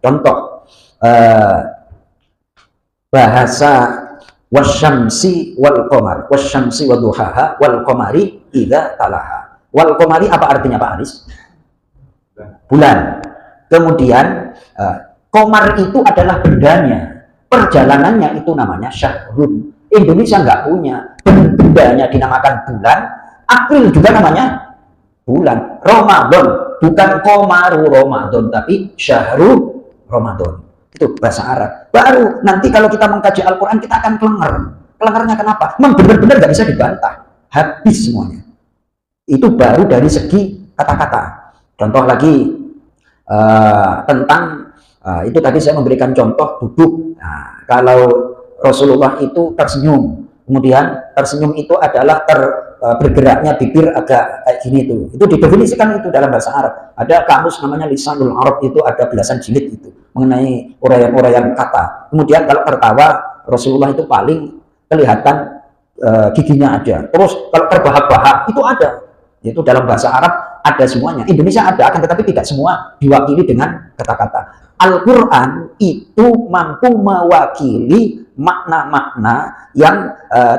Contoh bahasa wasyamsi wal qamar, wasyamsi wadduhaha wal qamari idza talaha. Wal qamari apa artinya Pak Aris? Bulan. Kemudian qamar itu adalah bendanya, perjalanannya itu namanya syahrun. Indonesia nggak punya, bendanya dinamakan bulan. April juga namanya bulan. Ramadan bukan Qomaru Ramadan, tapi Syahru Ramadan. Itu bahasa Arab. Baru nanti kalau kita mengkaji Al-Quran kita akan kelenger. Kelengernya kenapa? Memang benar-benar nggak bisa dibantah. Habis semuanya. Itu baru dari segi kata-kata. Contoh lagi tentang itu tadi saya memberikan contoh duduk. Nah, kalau Rasulullah itu tersenyum, kemudian tersenyum itu adalah bergeraknya bibir agak kayak gini itu didefinisikan itu dalam bahasa Arab. Ada kamus namanya Lisanul Arab, itu ada belasan jilid itu mengenai uraian-uraian kata. Kemudian kalau tertawa Rasulullah itu paling kelihatan giginya aja. Terus kalau terbahak-bahak itu ada, itu dalam bahasa Arab ada semuanya. Indonesia ada, akan tetapi tidak semua diwakili dengan kata-kata. Al-Quran itu mampu mewakili makna-makna yang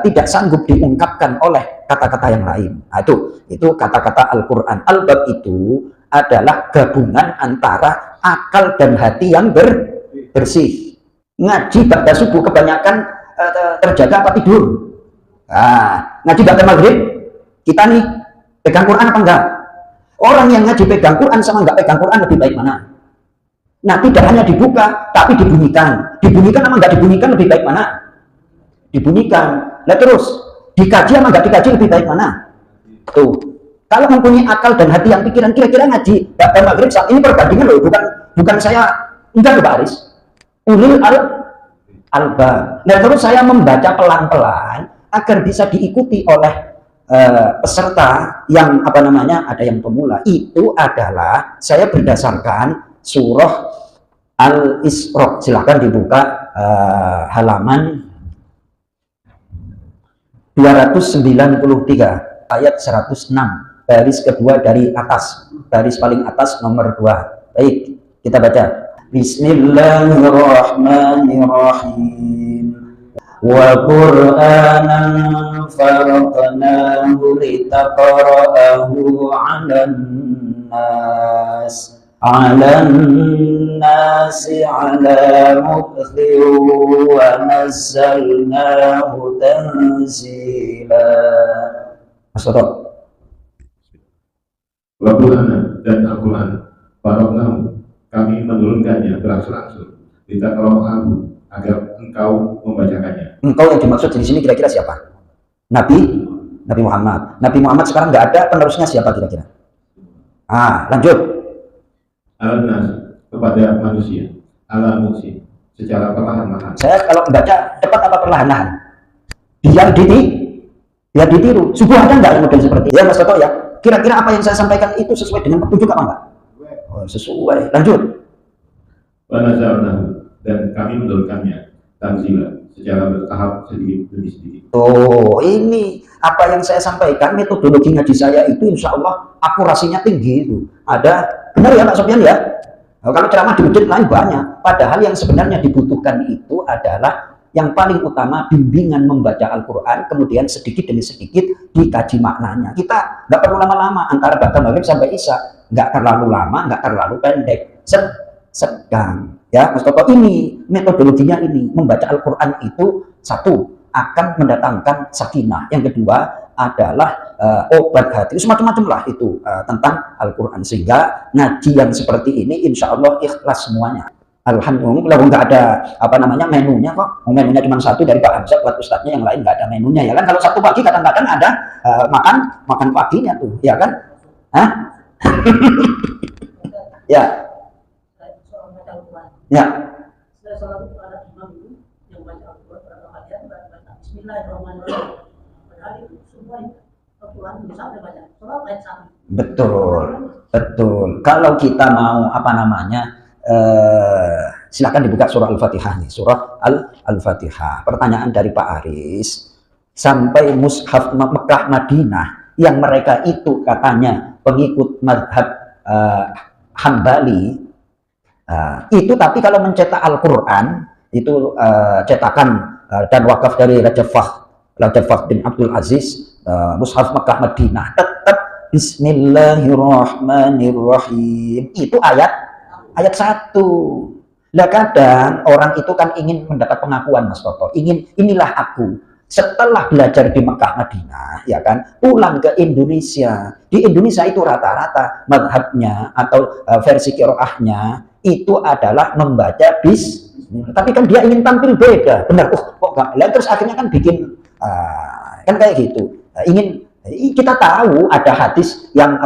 tidak sanggup diungkapkan oleh kata-kata yang lain. Nah, itu kata-kata Al-Quran. Al-Bab itu adalah gabungan antara akal dan hati yang bersih. Ngaji ba'da subuh kebanyakan terjaga apa tidur? Nah, ngaji ba'da maghrib kita nih pegang Quran apa enggak? Orang yang ngaji pegang Quran sama enggak pegang Quran lebih baik mana? Nah, tidak hanya dibuka, tapi dibunyikan. Dibunyikan sama enggak dibunyikan lebih baik mana? Dibunyikan. Nah terus, dikaji sama enggak dikaji lebih baik mana? Tuh. Kalau mempunyai akal dan hati yang pikiran, kira-kira ngaji ba'da maghrib saat ini perbandingan loh, bukan saya enggak Pak Aris. Ulil albab. Nah terus saya membaca pelan-pelan agar bisa diikuti oleh peserta yang ada yang pemula. Itu adalah saya berdasarkan surah Al-Isra. Silahkan dibuka halaman 293 ayat 106, baris kedua dari atas, baris paling atas nomor 2. Baik, kita baca. Bismillahirrahmanirrahim. Wa Qur'anan faraqnahu litaqra'ahu 'alan nas 'ala mukthir wa nazzalnahu tanzila. Masuk. Wa Qur'anan, dan Al-Quran faraqnahu, kami menurunkannya berangsur-angsur, litaqra'ahu, agar engkau membacakannya. Engkau yang dimaksud di sini kira-kira siapa? Nabi Muhammad. Nabi Muhammad sekarang nggak ada, penerusnya siapa kira-kira? Lanjut. Al-nas, kepada manusia, ala muksi, secara perlahan-lahan. Saya kalau membaca cepat apa perlahan-lahan? Biar ditiru. Subuh ada nggak yang model seperti itu? Ya Mas Toto ya. Kira-kira apa yang saya sampaikan itu sesuai dengan petunjuk apa enggak? Oh, sesuai. Lanjut. Dan kami menurunkannya tanzila, secara bertahap sedikit demi sedikit. Oh, ini apa yang saya sampaikan, metodologi ngaji saya itu insya Allah akurasinya tinggi itu. Ada, benar ya Pak Sofyan ya? Nah, kalau ceramah di masjid lain banyak, padahal yang sebenarnya dibutuhkan itu adalah yang paling utama bimbingan membaca Al-Quran, kemudian sedikit demi sedikit dikaji maknanya. Kita nggak perlu lama-lama, antara ba'da maghrib sampai isya, nggak terlalu lama, nggak terlalu pendek, sedang. Ya, Mas Toto, ini metodologinya ini membaca Al-Quran itu satu akan mendatangkan sakinah, yang kedua adalah obat hati, semacam-macam lah itu tentang Al-Quran, sehingga ngaji yang seperti ini insya Allah ikhlas semuanya. Alhamdulillah, nggak ada menunya kok. Menunya cuma satu dari Pak Hamzah buat ustadznya, yang lain nggak ada menunya ya kan. Kalau satu pagi kadang-kadang ada makan paginya tuh ya kan. Ya. Ya. Salah satu ada imam itu yang baca Al-Quran pada hadiah baca Bismillahirrahmanirrahim. Padahal itu semua Al-Quran bisa baca surah ayat 1. Betul. Kalau kita mau silakan dibuka surah Al-Fatihah nih, surah Al-Fatihah. Pertanyaan dari Pak Aris, sampai mushaf Mekah Madinah yang mereka itu katanya pengikut mazhab Hambali, Itu tapi kalau mencetak Al-Quran itu cetakan dan wakaf dari Raja Fakhr bin Abdul Aziz, Mushaf Makkah Madinah, tetap Bismillahirrahmanirrahim. Itu ayat 1. Lah kadang orang itu kan ingin mendapat pengakuan, Mas Toto. Inilah aku. Setelah belajar di Mekah Madinah, ya kan, pulang ke Indonesia. Di Indonesia itu rata-rata madhabnya atau versi qiraahnya itu adalah membaca bismillah. Tapi kan dia ingin tampil beda, benar? Kok nggak? Terus akhirnya kan bikin kan kayak gitu. Kita tahu ada hadis yang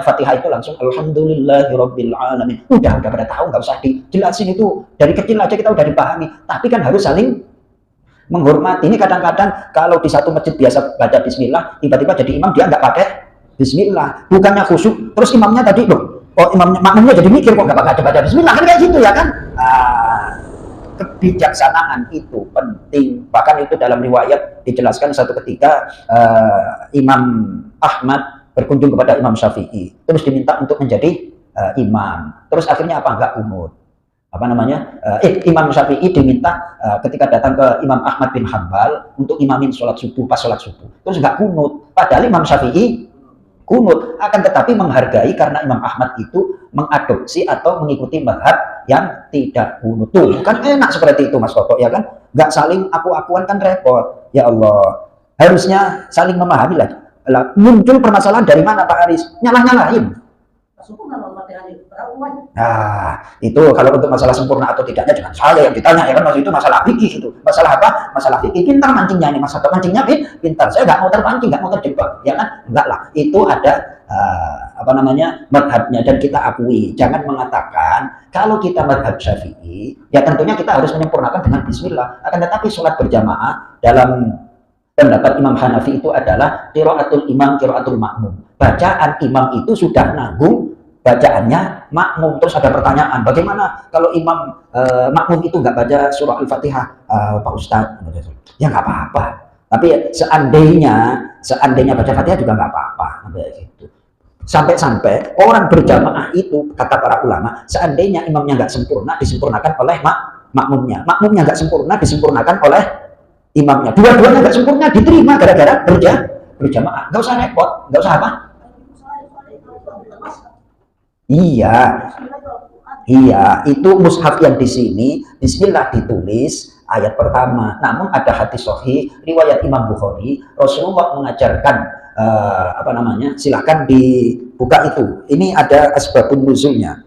Fatihah itu langsung alhamdulillahirabbil alamin. Udah pada tahu, nggak usah dijelasin, itu dari kecil aja kita udah dipahami. Tapi kan harus saling menghormati. Ini kadang-kadang kalau di satu masjid biasa baca bismillah, tiba-tiba jadi imam dia nggak pakai bismillah, bukannya khusyuk, terus imamnya tadi makmumnya jadi mikir kok nggak baca bismillah, kan kayak gitu ya kan. Kebijaksanaan itu penting. Bahkan itu dalam riwayat dijelaskan satu ketika Imam Ahmad berkunjung kepada Imam Syafi'i, terus diminta untuk menjadi imam. Terus akhirnya nggak kunut. Imam Syafi'i diminta ketika datang ke Imam Ahmad bin Hanbal untuk imamin sholat subuh, pas sholat subuh, terus nggak kunut. Padahal Imam Syafi'i kunut, akan tetapi menghargai karena Imam Ahmad itu mengadopsi atau mengikuti mazhab yang tidak kunut. Tuh, kan enak seperti itu, Mas Toto, ya kan? Nggak saling aku-akuan kan repot. Ya Allah, harusnya saling memahami lagi. Muncul permasalahan dari mana, Pak Aris? Nyalah-nyalahin. Itu kalau untuk masalah sempurna atau tidaknya jangan saya yang ditanya, ya kan? Maksud itu masalah fikih itu. Masalah apa? Masalah fikih. Pintar mancingnya ini, Mas Toto. Mancingnya pintar. Saya nggak mau terpancing, nggak mau terjebak, ya kan? Enggak lah. Itu ada madhabnya dan kita akui. Jangan mengatakan kalau kita madhab Syafi'i, ya tentunya kita harus menyempurnakan dengan bismillah. Akan tetapi sholat berjamaah dalam pendapat Imam Hanafi itu adalah qiraatul imam, qiraatul makmum. Bacaan imam itu sudah nanggung bacaannya makmum. Terus ada pertanyaan, bagaimana kalau imam makmum itu nggak baca surah Al-Fatihah, Pak Ustadz? Ya nggak apa-apa. Tapi seandainya baca Fatihah juga nggak apa-apa. Gitu. Sampai-sampai orang berjamaah itu, kata para ulama, seandainya imamnya nggak sempurna, disempurnakan oleh makmumnya. Makmumnya nggak sempurna, disempurnakan oleh imamnya. Dua-duanya nggak sempurna, diterima gara-gara berjamaah. Nggak usah repot, nggak usah apa? Iya, itu mushaf yang di sini bismillah ditulis ayat pertama. Namun ada hadis sahih riwayat Imam Bukhari, Rasulullah mengajarkan silakan dibuka itu. Ini ada asbabun nuzulnya.